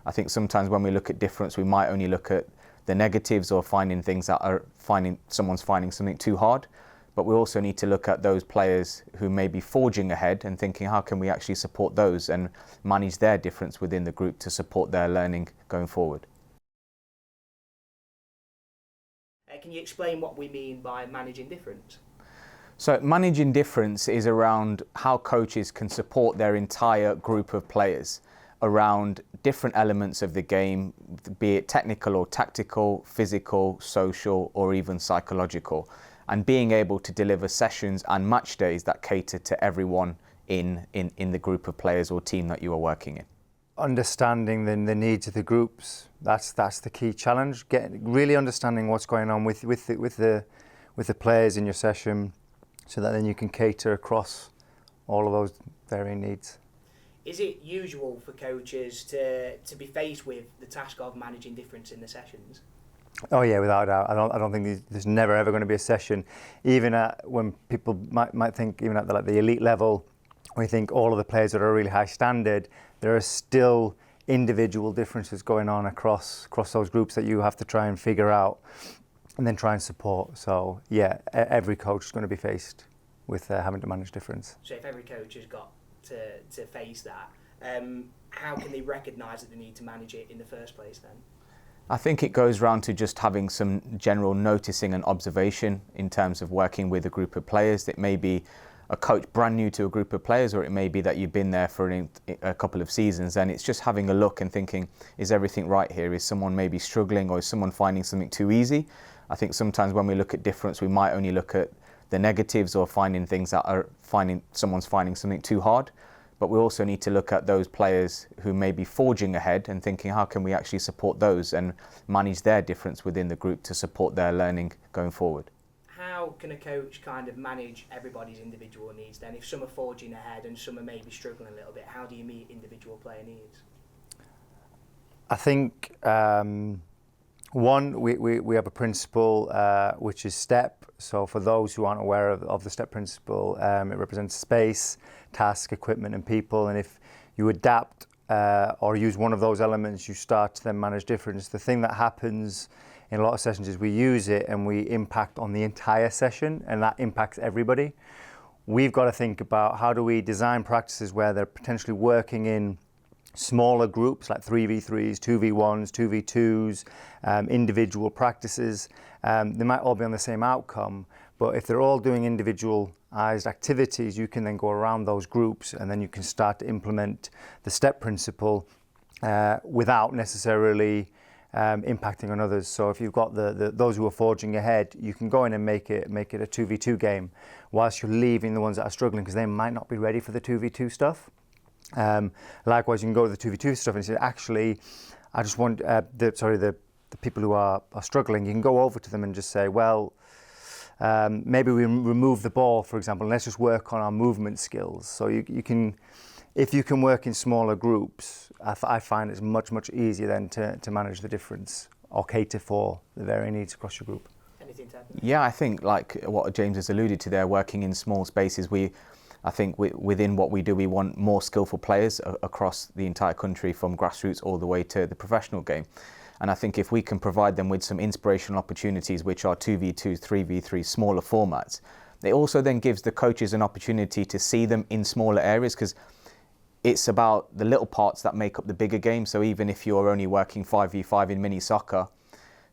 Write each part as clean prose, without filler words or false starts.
I think sometimes when we look at difference, we might only look at the negatives or finding things that are someone's finding something too hard. But we also need to look at those players who may be forging ahead and thinking, how can we actually support those and manage their difference within the group to support their learning going forward. Can you explain what we mean by managing difference? So managing difference is around how coaches can support their entire group of players around different elements of the game, be it technical or tactical, physical, social, or even psychological, and being able to deliver sessions and match days that cater to everyone in the group of players or team that you are working in. Understanding the needs of the groups, that's the key challenge. Really understanding what's going on with the players in your session, so that then you can cater across all of those varying needs. Is it usual for coaches to be faced with the task of managing difference in the sessions? Oh yeah, without a doubt. I don't think there's never ever going to be a session, even when people might think, even at the elite level, we think all of the players that are really high standard, there are still individual differences going on across those groups that you have to try and figure out and then try and support. So yeah, every coach is going to be faced with having to manage difference. So if every coach has got to face that, how can they recognise that they need to manage it in the first place then? I think it goes round to just having some general noticing and observation in terms of working with a group of players. It may be a coach brand new to a group of players, or it may be that you've been there for a couple of seasons, and it's just having a look and thinking, is everything right here? Is someone maybe struggling, or is someone finding something too easy? I think sometimes when we look at difference, we might only look at the negatives or finding things that are someone's finding something too hard. But we also need to look at those players who may be forging ahead and thinking, how can we actually support those and manage their difference within the group to support their learning going forward. How can a coach kind of manage everybody's individual needs then? If some are forging ahead and some are maybe struggling a little bit, how do you meet individual player needs? I think one, we have a principle which is STEP. So for those who aren't aware of the STEP principle, it represents space, task, equipment and people. And if you adapt or use one of those elements, you start to then manage difference. The thing that happens in a lot of sessions is we use it and we impact on the entire session, and that impacts everybody. We've got to think about how do we design practices where they're potentially working in smaller groups like 3v3s, 2v1s, 2v2s, individual practices. They might all be on the same outcome, but if they're all doing individualized activities, you can then go around those groups and then you can start to implement the STEP principle without necessarily impacting on others. So if you've got those who are forging ahead, you can go in and make it a 2v2 game, whilst you're leaving the ones that are struggling because they might not be ready for the 2v2 stuff. Likewise, you can go to the 2v2 stuff and say, actually, I just want the people who are struggling. You can go over to them and just say, well, maybe we remove the ball, for example, and let's just work on our movement skills. So you can, if you can work in smaller groups, I find it's much easier then to manage the difference or cater for the varying needs across your group. Anything to add? Yeah, I think like what James has alluded to there, working in small spaces, I think within what we do, we want more skillful players across the entire country, from grassroots all the way to the professional game. And I think if we can provide them with some inspirational opportunities, which are 2v2, 3v3, smaller formats, it also then gives the coaches an opportunity to see them in smaller areas, because it's about the little parts that make up the bigger game. So even if you're only working 5v5 in mini soccer,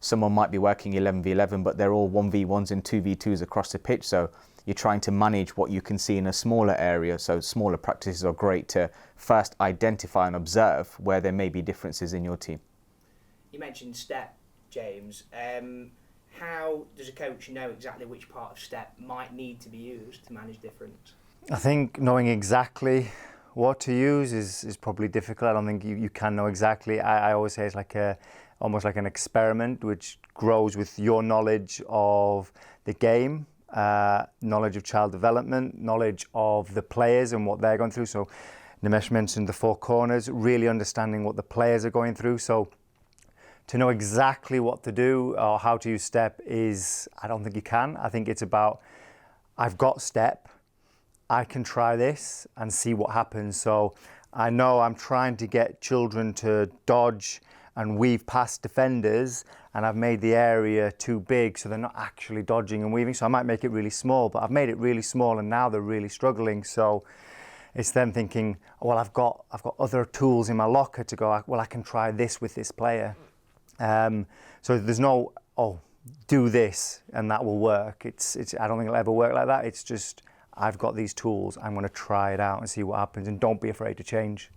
someone might be working 11v11, but they're all 1v1s and 2v2s across the pitch. So you're trying to manage what you can see in a smaller area. So smaller practices are great to first identify and observe where there may be differences in your team. You mentioned STEP, James. How does a coach know exactly which part of STEP might need to be used to manage difference? I think knowing exactly what to use is probably difficult. I don't think you can know exactly. I always say it's like almost like an experiment, which grows with your knowledge of the game, knowledge of child development, knowledge of the players and what they're going through. So Nimesh mentioned the four corners, really understanding what the players are going through. So to know exactly what to do or how to use STEP I don't think you can. I think it's about, I've got STEP, I can try this and see what happens. So I know I'm trying to get children to dodge and weave past defenders, and I've made the area too big so they're not actually dodging and weaving. So I might make it really small, but I've made it really small and now they're really struggling. So it's them thinking, well, I've got other tools in my locker to go, well, I can try this with this player. So there's no, oh, do this and that will work. I don't think it'll ever work like that. It's just, I've got these tools, I'm going to try it out and see what happens, and don't be afraid to change.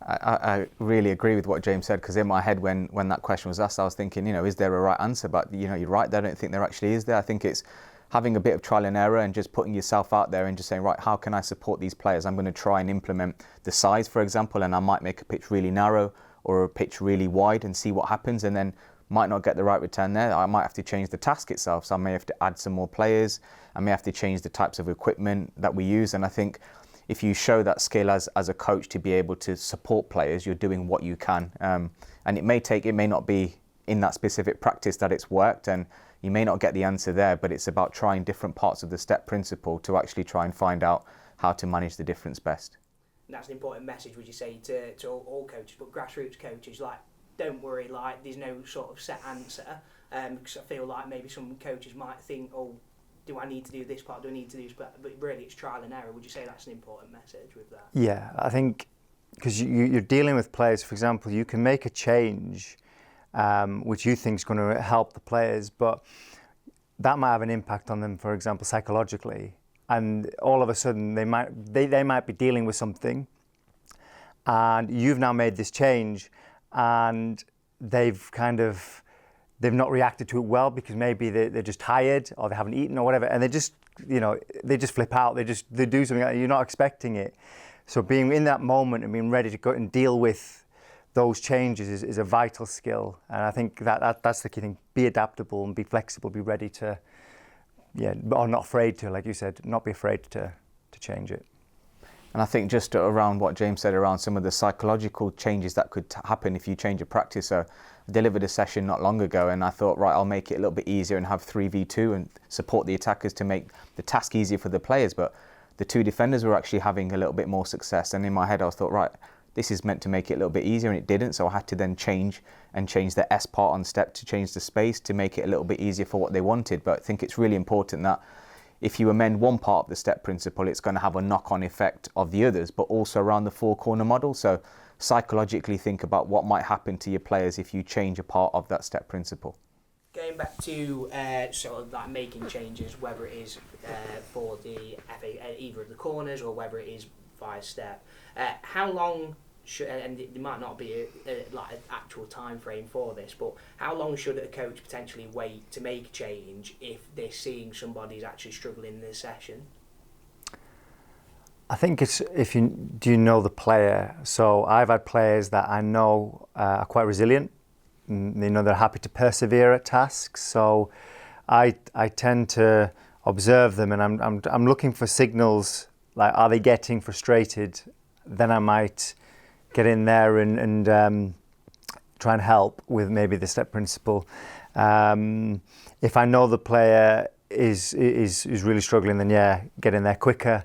I really agree with what James said, because in my head when that question was asked, I was thinking, is there a right answer? But you're right, I don't think there actually is there. I think it's having a bit of trial and error and just putting yourself out there and just saying, right, how can I support these players? I'm going to try and implement the size, for example, and I might make a pitch really narrow or a pitch really wide and see what happens, and then might not get the right return there. I might have to change the task itself. So I may have to add some more players. I may have to change the types of equipment that we use. And I think if you show that skill as a coach to be able to support players, you're doing what you can. And it may not be in that specific practice that it's worked, and you may not get the answer there, but it's about trying different parts of the step principle to actually try and find out how to manage the difference best. And that's an important message, would you say, to all coaches, but grassroots coaches, like, don't worry, like, there's no sort of set answer, because I feel like maybe some coaches might think, oh, do I need to do this part, do I need to do this part, but really it's trial and error. Would you say that's an important message with that? Yeah, I think, because you're dealing with players, for example, you can make a change which you think is going to help the players, but that might have an impact on them, for example, psychologically, and all of a sudden they might be dealing with something, and you've now made this change, and they've not reacted to it well because maybe they're just tired or they haven't eaten or whatever, and they just flip out. They do something that you're not expecting it. So being in that moment and being ready to go and deal with those changes is a vital skill, and I think that's the key thing. Be adaptable and be flexible. Be ready to, or not afraid to, like you said, not be afraid to change it. And I think just around what James said around some of the psychological changes that could happen if you change a practice. So I delivered a session not long ago and I thought, right, I'll make it a little bit easier and have 3v2 and support the attackers to make the task easier for the players. But the two defenders were actually having a little bit more success. And in my head, I thought, right, this is meant to make it a little bit easier, and it didn't. So I had to then change the S part on step to change the space to make it a little bit easier for what they wanted. But I think it's really important that if you amend one part of the step principle, it's going to have a knock-on effect of the others, but also around the four-corner model. So psychologically think about what might happen to your players if you change a part of that step principle. Going back to sort of like making changes, whether it is for the either of the corners or whether it is via step, how long should, and there might not be like an actual time frame for this, but how long should a coach potentially wait to make a change if they're seeing somebody's actually struggling in the session? I think it's do you know the player. So I've had players that I know are quite resilient. They're happy to persevere at tasks. So I tend to observe them, and I'm looking for signals like, are they getting frustrated? Then I might get in there and try and help with maybe the step principle. If I know the player is really struggling, then get in there quicker.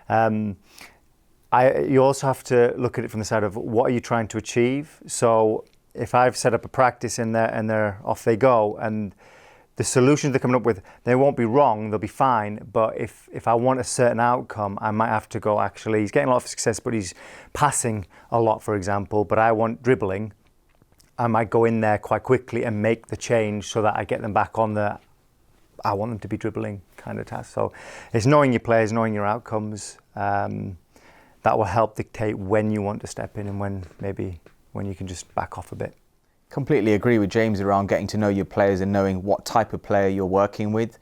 You also have to look at it from the side of what are you trying to achieve. So if I've set up a practice in there and they're off they go, and the solutions they're coming up with, they won't be wrong, they'll be fine. But if I want a certain outcome, I might have to go, actually, he's getting a lot of success, but he's passing a lot, for example, but I want dribbling. I might go in there quite quickly and make the change so that I get them back on the, I want them to be dribbling kind of task. So it's knowing your players, knowing your outcomes. That will help dictate when you want to step in and when you can just back off a bit. Completely agree with James around getting to know your players and knowing what type of player you're working with.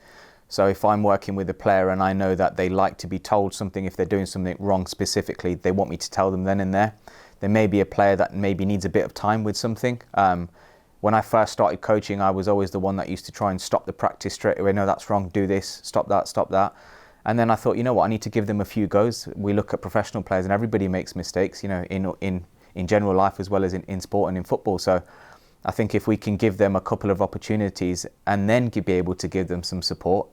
So if I'm working with a player and I know that they like to be told something, if they're doing something wrong specifically, they want me to tell them then and there. There may be a player that maybe needs a bit of time with something. When I first started coaching, I was always the one that used to try and stop the practice straight away. No, that's wrong, do this, stop that, stop that. And then I thought, you know what, I need to give them a few goes. We look at professional players and everybody makes mistakes, in general life as well as in sport and in football. So I think if we can give them a couple of opportunities and then be able to give them some support,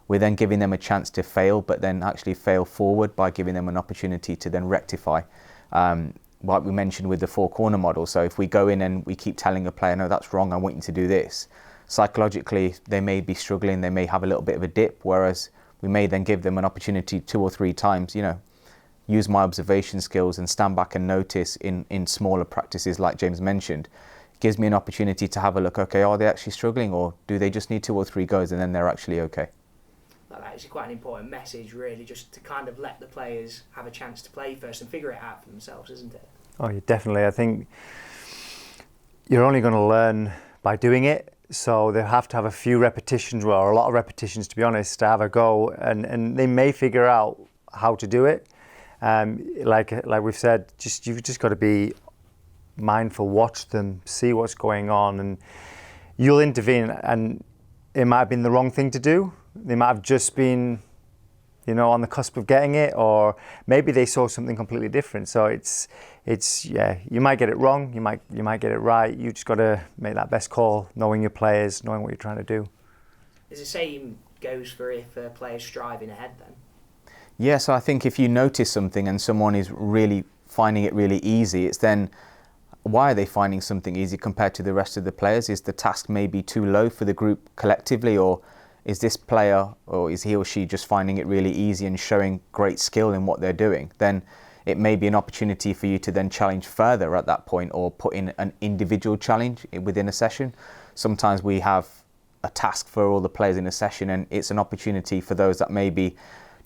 we're then giving them a chance to fail, but then actually fail forward by giving them an opportunity to then rectify. Like we mentioned with the 4-corner model. So if we go in and we keep telling a player, no, that's wrong, I want you to do this, psychologically they may be struggling, they may have a little bit of a dip, whereas we may then give them an opportunity 2 or 3 times, use my observation skills and stand back and notice in smaller practices like James mentioned. Gives me an opportunity to have a look, okay, are they actually struggling, or do they just need 2 or 3 goes and then they're actually okay? That's actually quite an important message, really, just to kind of let the players have a chance to play first and figure it out for themselves, isn't it? Oh, yeah, definitely. I think you're only going to learn by doing it. So they have to have a few repetitions, or a lot of repetitions, to be honest, to have a go, and they may figure out how to do it. Like we've said, you've just got to be mindful, watch them, see what's going on, and you'll intervene. And it might have been the wrong thing to do. They might have just been, on the cusp of getting it, or maybe they saw something completely different. So it's you might get it wrong, you might get it right. You just got to make that best call, knowing your players, knowing what you're trying to do. Is the same goes for if a player's striving ahead then? Yeah, so I think if you notice something and someone is really finding it really easy, it's then, why are they finding something easy compared to the rest of the players? Is the task maybe too low for the group collectively, or is this player, or is he or she just finding it really easy and showing great skill in what they're doing? Then it may be an opportunity for you to then challenge further at that point, or put in an individual challenge within a session. Sometimes we have a task for all the players in a session, and it's an opportunity for those that may be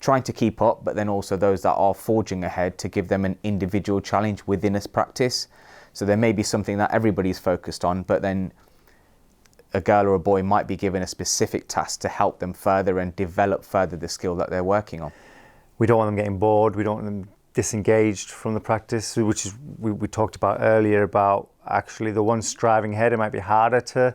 trying to keep up, but then also those that are forging ahead, to give them an individual challenge within this practice. So there may be something that everybody's focused on, but then a girl or a boy might be given a specific task to help them further and develop further the skill that they're working on. We don't want them getting bored, we don't want them disengaged from the practice, which is we talked about earlier, about actually the ones striving ahead, it might be harder to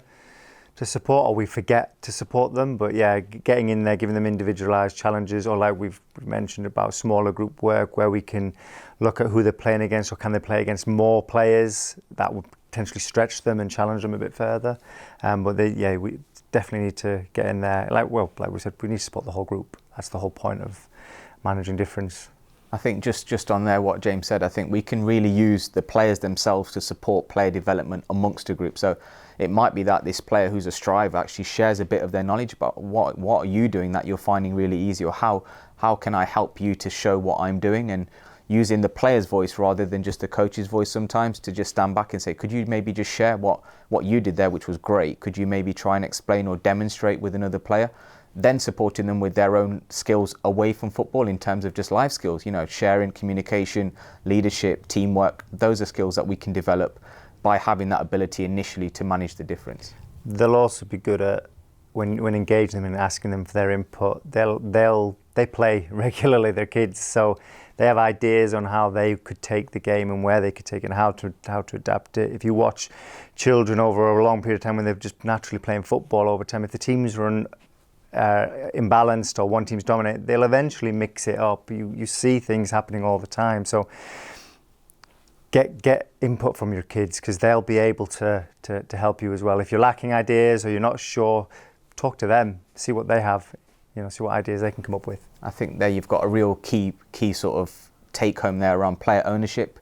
support, or we forget to support them. But yeah, getting in there, giving them individualized challenges, or like we've mentioned about smaller group work, where we can look at who they're playing against, or can they play against more players, that would potentially stretch them and challenge them a bit further. But we definitely need to get in there. Like we said, we need to support the whole group. That's the whole point of managing difference. I think just on there, what James said, I think we can really use the players themselves to support player development amongst a group. So it might be that this player who's a striver actually shares a bit of their knowledge about what are you doing that you're finding really easy, or how can I help you to show what I'm doing, and using the player's voice rather than just the coach's voice sometimes, to just stand back and say, could you maybe just share what you did there, which was great? Could you maybe try and explain or demonstrate with another player? Then supporting them with their own skills away from football in terms of just life skills, sharing, communication, leadership, teamwork. Those are skills that we can develop by having that ability initially to manage the difference. They'll also be good at when engaging them and asking them for their input. They play regularly, they're kids, so they have ideas on how they could take the game and where they could take it and how to adapt it. If you watch children over a long period of time, when they're just naturally playing football over time, if the teams run imbalanced or one team's dominant, they'll eventually mix it up. You see things happening all the time. So get input from your kids, because they'll be able to help you as well. If you're lacking ideas or you're not sure, talk to them, see what they have, see what ideas they can come up with. I think there you've got a real key sort of take home there around player ownership.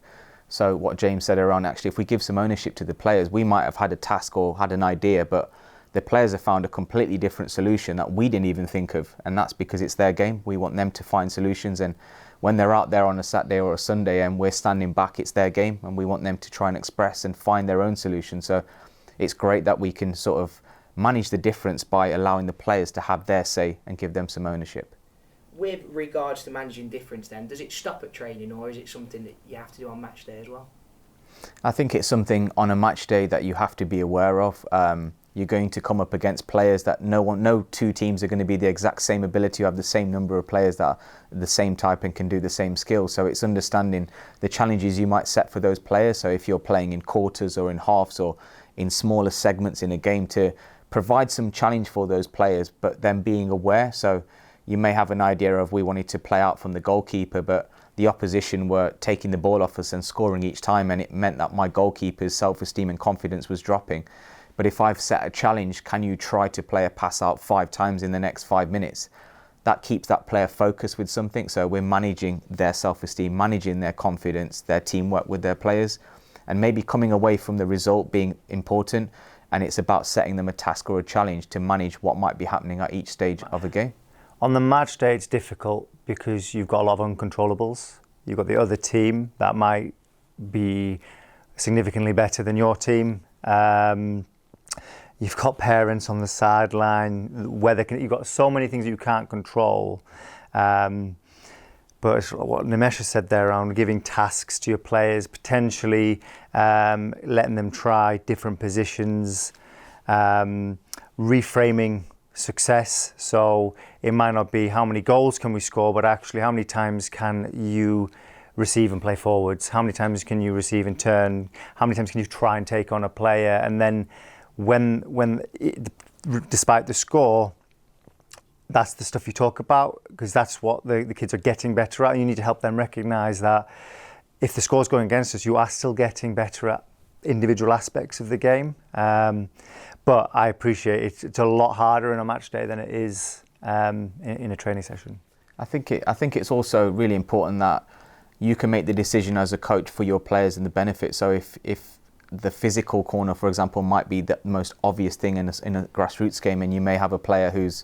So what James said around, actually, if we give some ownership to the players, we might have had a task or had an idea, but the players have found a completely different solution that we didn't even think of, and that's because it's their game. We want them to find solutions, and when they're out there on a Saturday or a Sunday and we're standing back, it's their game, and we want them to try and express and find their own solution. So it's great that we can sort of manage the difference by allowing the players to have their say and give them some ownership. With regards to managing difference then, does it stop at training, or is it something that you have to do on match day as well? I think it's something on a match day that you have to be aware of. You're going to come up against players that no 2 teams are going to be the exact same ability. You have the same number of players that are the same type and can do the same skills. So it's understanding the challenges you might set for those players. So if you're playing in quarters or in halves or in smaller segments in a game, to provide some challenge for those players, but then being aware. So you may have an idea of, we wanted to play out from the goalkeeper, but the opposition were taking the ball off us and scoring each time, and it meant that my goalkeeper's self-esteem and confidence was dropping. But if I've set a challenge, can you try to play a pass out 5 times in the next 5 minutes? that keeps that player focused with something. So we're managing their self-esteem, managing their confidence, their teamwork with their players, and maybe coming away from the result being important. And it's about setting them a task or a challenge to manage what might be happening at each stage of a game. On the match day, it's difficult because you've got a lot of uncontrollables. You've got the other team that might be significantly better than your team. You've got parents on the sideline, you've got so many things you can't control. But what Nimesh has said there around giving tasks to your players, potentially letting them try different positions, reframing success. So it might not be how many goals can we score, but actually how many times can you receive and play forwards? How many times can you receive and turn? How many times can you try and take on a player? And then despite the score, that's the stuff you talk about, because that's what the kids are getting better at. You need to help them recognise that if the score's going against us, you are still getting better at individual aspects of the game. But I appreciate it. It's a lot harder in a match day than it is in a training session. I think it's also really important that you can make the decision as a coach for your players and the benefit. So if the physical corner, for example, might be the most obvious thing in a grassroots game, and you may have a player who's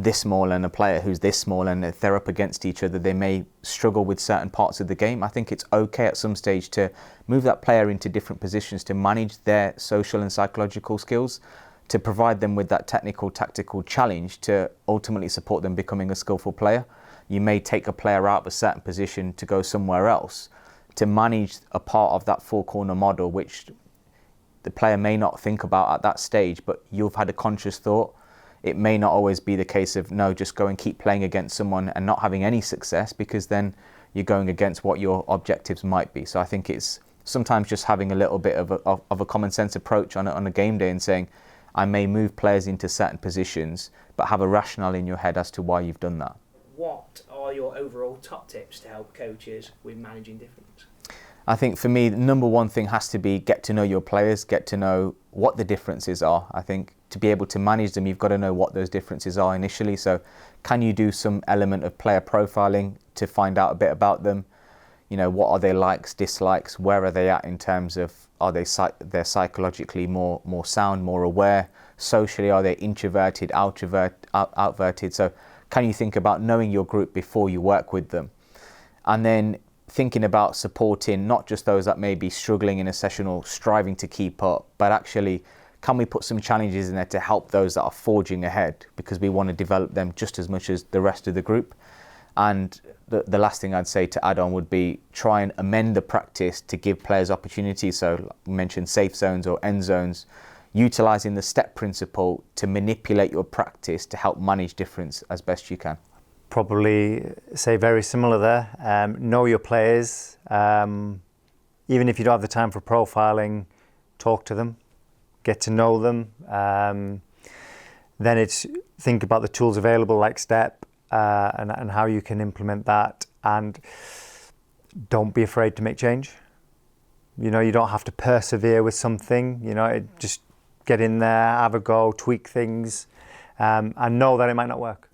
this small and a player who's this small, and if they're up against each other, they may struggle with certain parts of the game. I think it's okay at some stage to move that player into different positions to manage their social and psychological skills, to provide them with that technical, tactical challenge to ultimately support them becoming a skillful player. You may take a player out of a certain position to go somewhere else to manage a part of that four corner model, which the player may not think about at that stage, but you've had a conscious thought. It may not always be the case of, no, just go and keep playing against someone and not having any success, because then you're going against what your objectives might be. So I think it's sometimes just having a little bit of a common sense approach on a game day and saying, I may move players into certain positions, but have a rationale in your head as to why you've done that. What are your overall top tips to help coaches with managing difference? I think for me, the number one thing has to be get to know your players, get to know what the differences are. I think to be able to manage them, you've got to know what those differences are initially. So can you do some element of player profiling to find out a bit about them? You know, what are their likes, dislikes? Where are they at in terms of, are they're psychologically more sound, more aware? Socially, are they introverted, outverted? So can you think about knowing your group before you work with them? And then thinking about supporting not just those that may be struggling in a session or striving to keep up, but actually, can we put some challenges in there to help those that are forging ahead, because we want to develop them just as much as the rest of the group? And the last thing I'd say to add on would be try and amend the practice to give players opportunities. So like we mentioned safe zones or end zones, utilising the step principle to manipulate your practice to help manage difference as best you can. Probably say very similar there. Know your players. Even if you don't have the time for profiling, talk to them, get to know them. Then it's think about the tools available like STEP and how you can implement that. And don't be afraid to make change. You know, you don't have to persevere with something. You know, just get in there, have a go, tweak things, and know that it might not work.